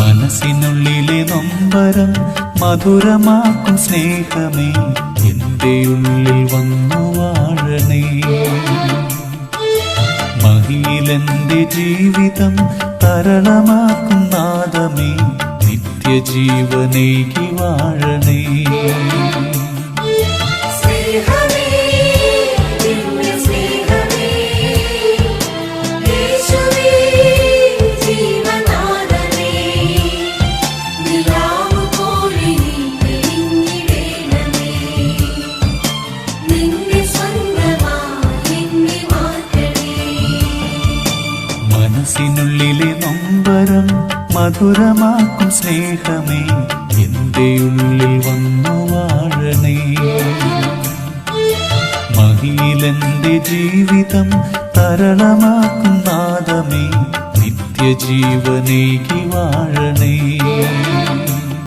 മനസ്സിനുള്ളിലെ നൊമ്പരം മധുരമാക്കും സ്നേഹമേ, എന്റെ ഉള്ളിൽ വന്നു വാഴണേ. മഹിയിലെന്റെ ജീവിതം തരളമാക്കും നാദമേ, നിത്യജീവനേകി വാഴണേ. മനസ്സിനുള്ളിലെ നൊമ്പരം മധുരമാക്കും സ്നേഹമേ, എന്റെ ഉള്ളിൽ വന്നു വാഴണേ. മഹിയിലെന്റെ ജീവിതം തരളമാക്കും നാദമേ, നിത്യജീവനേകി വാഴണേ.